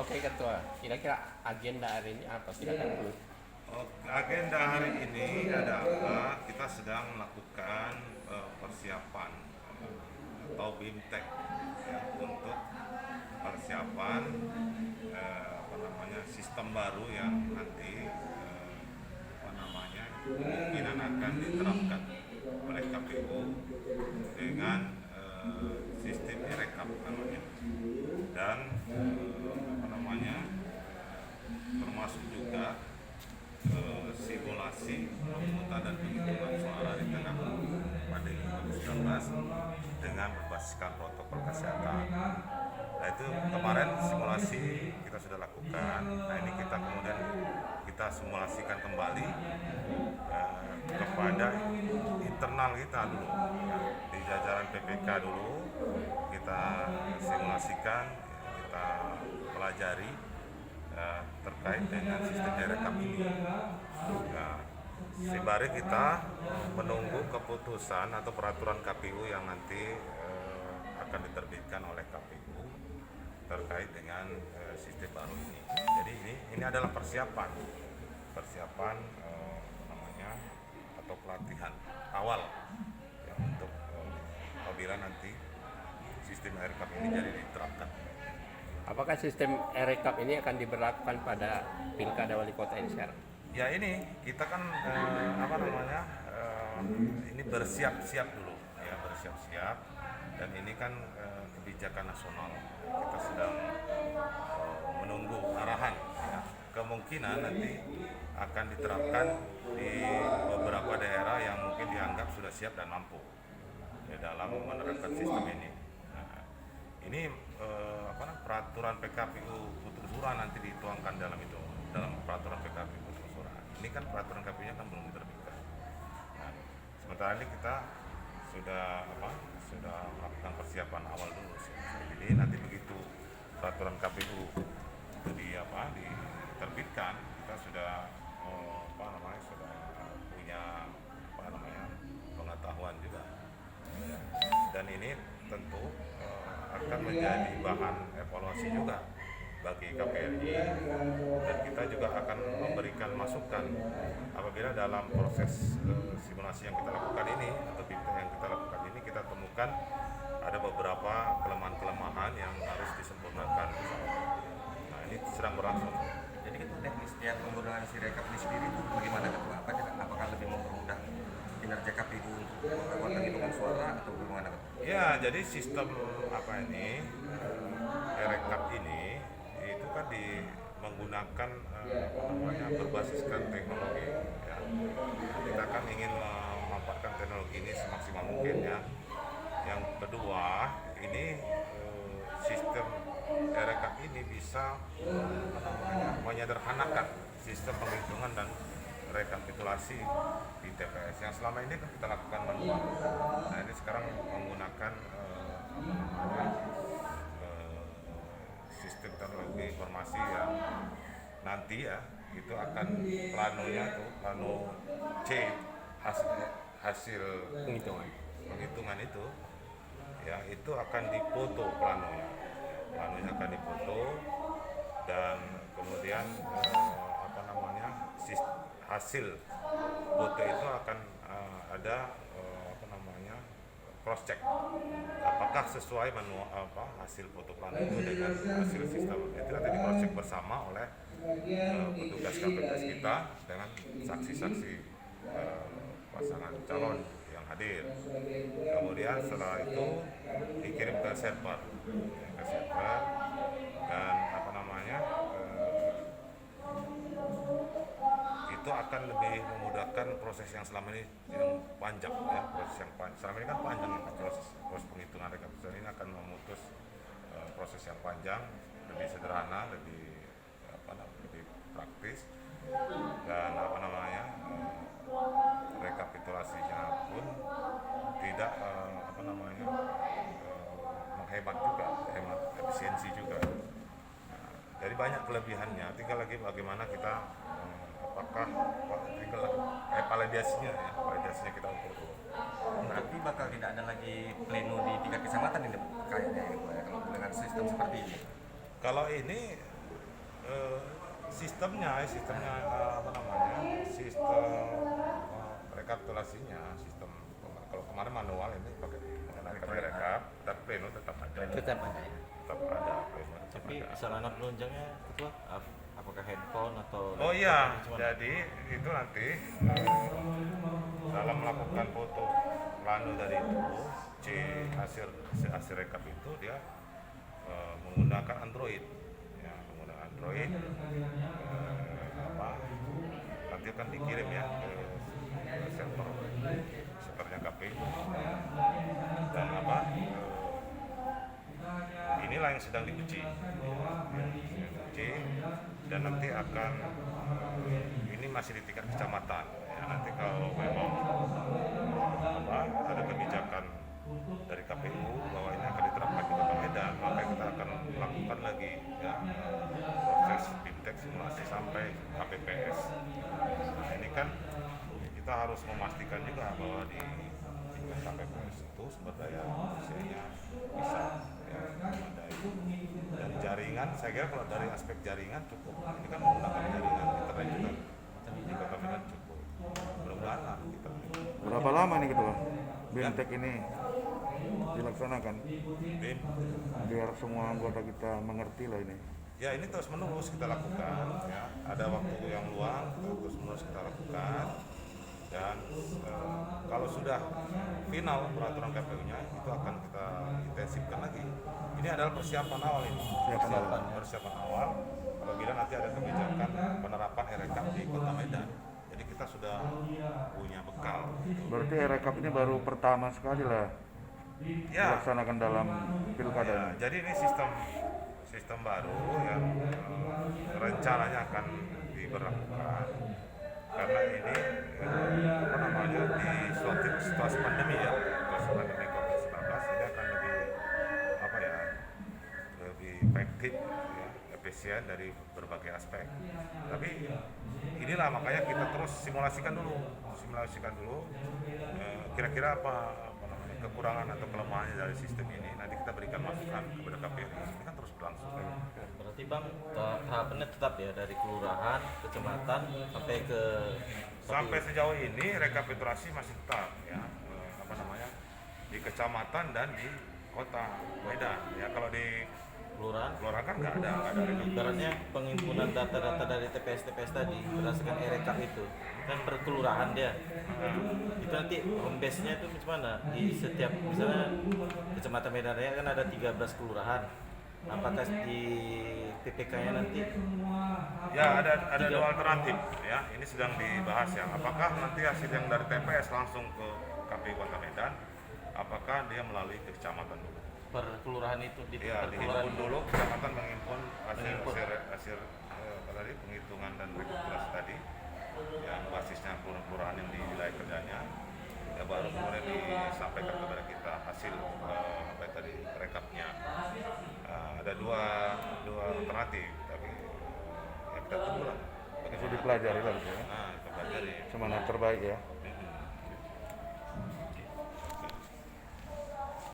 Oke Ketua, kira-kira agenda hari ini apa? Silakan dulu. Agenda hari ini adalah kita sedang melakukan persiapan atau BIMTEK ya, untuk persiapan sistem baru yang nanti kemungkinan akan diterapkan oleh KPU dengan sistem e-rekap namanya, dan termasuk juga simulasi pemungutan dan penghitungan suara di tengah pandemi COVID-19 dengan berbasiskan protokol kesehatan. Nah, itu kemarin simulasi kita sudah lakukan. Nah, ini kita kemudian simulasikan kembali kepada internal kita dulu, di jajaran PPK dulu kita simulasikan, kita pelajari terkait dengan sistem e-rekap ini. Nah, sembari kita menunggu keputusan atau peraturan KPU yang nanti akan diterbitkan oleh KPU terkait dengan sistem baru ini. Jadi ini adalah persiapan atau pelatihan awal ya, untuk apabila nanti sistem e-rekap ini jadi diterapkan. Apakah sistem e-rekap ini akan diberlakukan pada pilkada wali kota ini sekarang? Ya, ini kita kan ini bersiap-siap dulu ya, bersiap-siap, dan ini kan kebijakan nasional. Kita sedang menunggu arahan ya. Kemungkinan nanti akan diterapkan di beberapa daerah yang mungkin dianggap sudah siap dan mampu ya, dalam menerapkan sistem ini. Nah, ini peraturan PKPU Putus Sura nanti dituangkan dalam peraturan PKPU Putus Sura. Ini kan peraturan KPU-nya kan belum diterbitkan. Nah, sementara ini kita sudah melakukan persiapan awal dulu. Jadi nanti begitu peraturan KPU itu diterbitkan, kita sudah punya pengetahuan juga. Dan ini tentu akan menjadi bahan evaluasi juga bagi KPRI, dan kita juga akan memberikan masukan apabila dalam proses simulasi yang kita lakukan ini atau BIMTEK yang kita lakukan ini kita temukan ada beberapa kelemahan yang harus disempurnakan. Nah, ini sedang berlangsung. Jadi itu teknisnya penggunaan si rekap ini sendiri itu bagaimana Ketua? Apakah lebih mempermudah kinerja KPU untuk melakukan hitungan suara atau bagaimana Ketua? Ya, jadi sistem e-rekap ini itu kan menggunakan berbasiskan teknologi ya. Kita kan ingin memanfaatkan teknologi ini semaksimal mungkin ya. Yang kedua, ini sistem e-rekap ini bisa menyederhanakan sistem penghitungan dan rekapitulasi di TPS yang selama ini kan kita lakukan manual. Nah, ini sekarang menggunakan sistem teknologi informasi yang nanti ya itu akan plano C hasil penghitungan itu ya, itu akan difoto planonya akan difoto, dan kemudian hasil foto itu akan ada cross check apakah sesuai hasil foto plano itu dengan hasil sistem itu, nanti di cross check bersama oleh petugas KPPS kita dengan saksi-saksi pasangan calon yang hadir. Kemudian setelah itu dikirim ke server dan itu akan lebih memudahkan proses yang selama ini yang panjang ya, selama ini kan panjang proses penghitungan rekapitulasi ini akan memutus proses yang panjang, lebih sederhana, lebih praktis, dan rekapitulasinya pun tidak menghemat juga, hemat efisiensi juga. Nah, jadi banyak kelebihannya, tinggal lagi bagaimana kita validasinya kita ukur dulu. Berarti bakal tidak ada lagi pleno di tingkat kecamatan ini kayaknya ya, kalau dengan sistem seperti ini. Kalau ini sistemnya apa namanya, sistem rekapitulasinya, sistem kalau kemarin manual, ini pakai menggunakan rekap, tapi pleno tetap ada. Tetap ada ya. Tetap ada pleno. tetap Tapi ada. sarana penunjangnya ketua apakah handphone atau Oh laptop iya, atau gimana? jadi itu nanti dalam melakukan foto plano dari itu, hasil rekap itu dia menggunakan Android, ya, menggunakan Android, nanti akan dikirim ya ke servernya KPU, dan inilah yang sedang diuji, dan nanti akan ini masih di tingkat kecamatan. Ya, nanti kalau memang ada kebijakan dari KPU bahwa ini akan diterapkan di Kota Medan, maka kita akan lakukan lagi ya, proses BIMTEK simulasi sampai KPPS. Nah, ini kan kita harus memastikan juga bahwa di tingkat KPPS itu sumber daya manusianya bisa ya, memadai. Dan jaringan, saya kira kalau dari aspek jaringan cukup. Ini kan menggunakan jaringan internet juga di Kota Medan cukup. Mudah-mudahan lah kita. Berapa lama nih ketua BIMTEK ini dilaksanakan BIM. biar semua anggota kita mengerti lah ini? Ya, ini terus menerus kita lakukan ya. Ada waktu yang luang terus menerus kita lakukan, dan kalau sudah final peraturan KPU-nya itu akan kita intensifkan lagi. Ini adalah persiapan awal ini. Persiapan awal apabila nanti ada kebijakan penerapan e-rekap di Kota Medan. Jadi kita sudah punya bekal. Berarti rekap ini baru pertama sekali lah Ya, dilaksanakan dalam pilkada ya, ini. jadi ini sistem baru yang rencananya akan diberlakukan karena ini apa namanya, di situasi pandemi ya, situasi pandemi COVID-19 ini akan lebih apa ya, lebih efektif ya, efisien dari berbagai aspek. Tapi inilah makanya kita terus simulasikan dulu kira-kira apa namanya, kekurangan atau kelemahannya dari sistem ini. Nanti kita berikan masukan kepada KPU. Ini kan terus berlangsung. Berarti Bang, tahapannya tetap ya dari kelurahan, kecamatan sampai ke Sampai sejauh ini rekapitulasi masih tetap ya, apa namanya, di kecamatan dan di Kota Medan. Ya, kalau di kelurahan. kelurahan kan nggak ada rekapitulasi. Ibaratnya pengimpunan data-data dari TPS tadi berdasarkan e-rekap itu kan per kelurahan dia. Itu nanti home base-nya itu gimana? Di setiap misalnya Kecamatan Medan Raya kan ada 13 kelurahan. Apakah di PPK-nya nanti Ya, ada dua alternatif ya. Ini sedang dibahas ya. Apakah nanti hasil yang dari TPS langsung ke KPU Kota Medan, apakah dia melalui ke kecamatan dulu? per kelurahan itu di Ya, per kelurahan dihimpun dulu, kecamatan mengimpun hasil Mengimpun. apa tadi, penghitungan dan rekapitulasi tadi yang basisnya kelurahan yang di wilayah kerjanya, ya baru kemudian disampaikan kepada kita hasil apa tadi rekapnya. Ada dua alternatif, tapi ya kita tunggu lah Itu dipelajari lah gitu ya. kita pelajari. Semana terbaik ya.